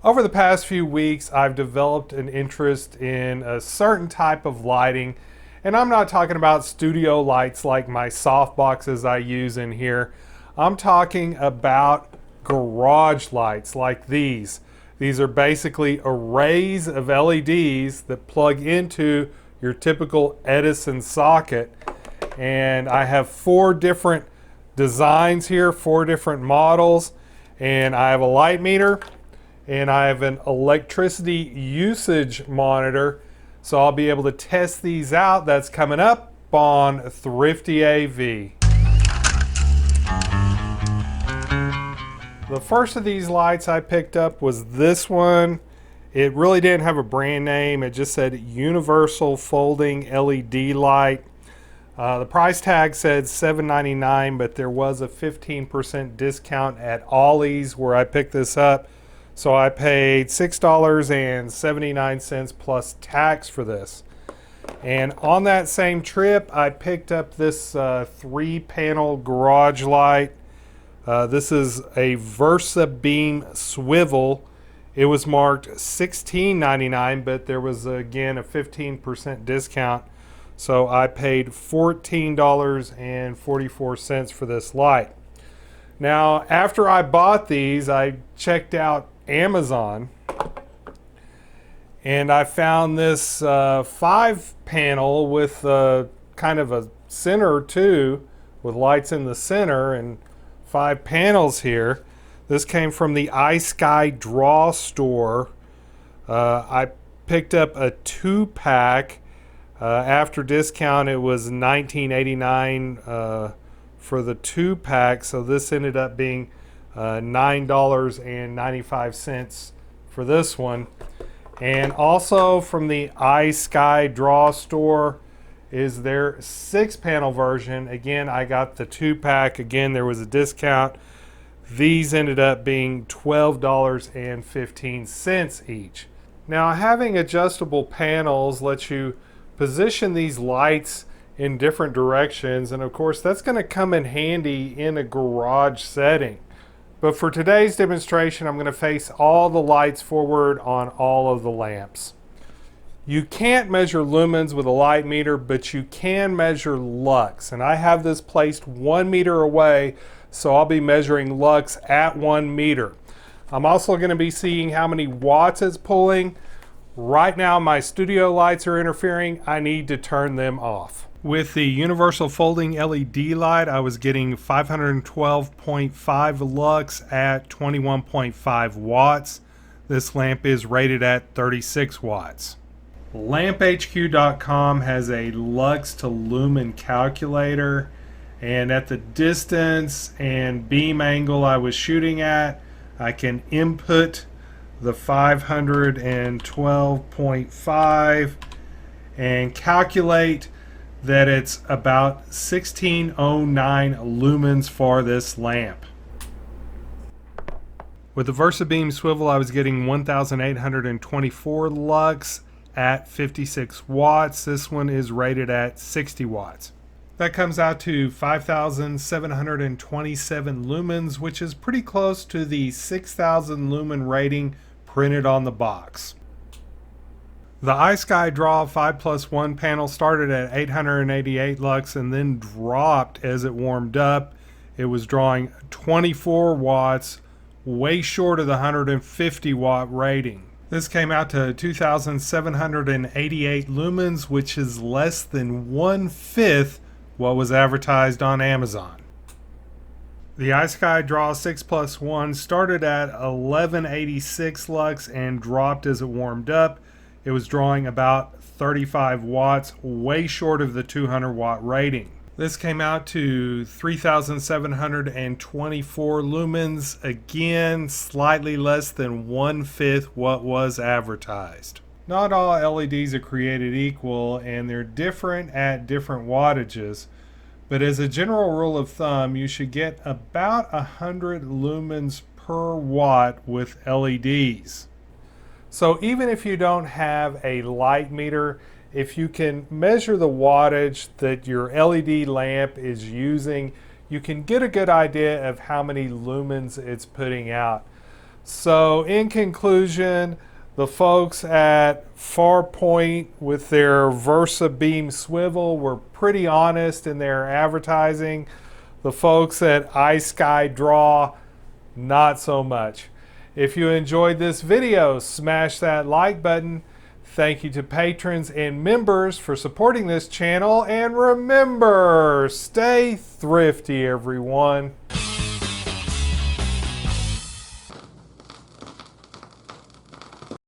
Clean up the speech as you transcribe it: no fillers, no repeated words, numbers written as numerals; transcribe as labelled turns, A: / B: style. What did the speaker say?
A: Over the past few weeks, I've developed an interest in a certain type of lighting, and I'm not talking about studio lights like my soft boxes I use in here. I'm talking about garage lights like these. These are basically arrays of LEDs that plug into your typical Edison socket, and I have 4 different designs here, 4 different models, and I have a light meter and I have an electricity usage monitor, so I'll be able to test these out. That's coming up on ThriftyAV. The first of these lights I picked up was this one. It really didn't have a brand name. It just said Universal Folding LED Light. The price tag said $7.99, but there was a 15% discount at Ollie's where I picked this up. So I paid $6.79 plus tax for this. And on that same trip, I picked up this 3-panel garage light. This is a Versa Beam Swivel. It was marked $16.99, but there was again a 15% discount. So I paid $14.44 for this light. Now, after I bought these, I checked out Amazon and I found this 5-panel with kind of a center too, with lights in the center and 5 panels here. This came from the ISKYDRAW store. I picked up a 2-pack. After discount, it was $19.89 for the 2-pack, so this ended up being $9.95 for this one. And also from the ISKYDRAW store is their 6-panel version. Again, I got the 2-pack. Again, there was a discount. These ended up being $12.15 each. Now, having adjustable panels lets you position these lights in different directions, and of course that's going to come in handy in a garage setting. But for today's demonstration, I'm going to face all the lights forward on all of the lamps. You can't measure lumens with a light meter, but you can measure lux, and I have this placed 1 meter away, so I'll be measuring lux at 1 meter. I'm also going to be seeing how many watts it's pulling. Right now my studio lights are interfering. I need to turn them off. With the Universal Folding LED light, I was getting 512.5 lux at 21.5 watts. This lamp is rated at 36 watts. LampHQ.com has a lux to lumen calculator, and at the distance and beam angle I was shooting at, I can input the 512.5 and calculate that it's about 1609 lumens for this lamp. With the Versa Beam Swivel, I was getting 1824 lux at 56 watts. This one is rated at 60 watts. That comes out to 5,727 lumens, which is pretty close to the 6,000 lumen rating printed on the box. The ISKYDRAW 5+1 panel started at 888 lux and then dropped as it warmed up. It was drawing 24 watts, way short of the 150 watt rating. This came out to 2,788 lumens, which is less than 1/5 what was advertised on Amazon. The ISKYDRAW 6+1 started at 1186 lux and dropped as it warmed up. It was drawing about 35 watts, way short of the 200 watt rating. This came out to 3,724 lumens, again slightly less than 1/5 what was advertised. Not all LEDs are created equal, and they're different at different wattages, but as a general rule of thumb, you should get about 100 lumens per watt with LEDs. So even if you don't have a light meter, if you can measure the wattage that your LED lamp is using, you can get a good idea of how many lumens it's putting out. So in conclusion, the folks at Farpoint with their Versa beam swivel were pretty honest in their advertising. The folks at ISKYDRAW, not so much. If you enjoyed this video, smash that like button. Thank you to patrons and members for supporting this channel. And remember, stay thrifty, everyone.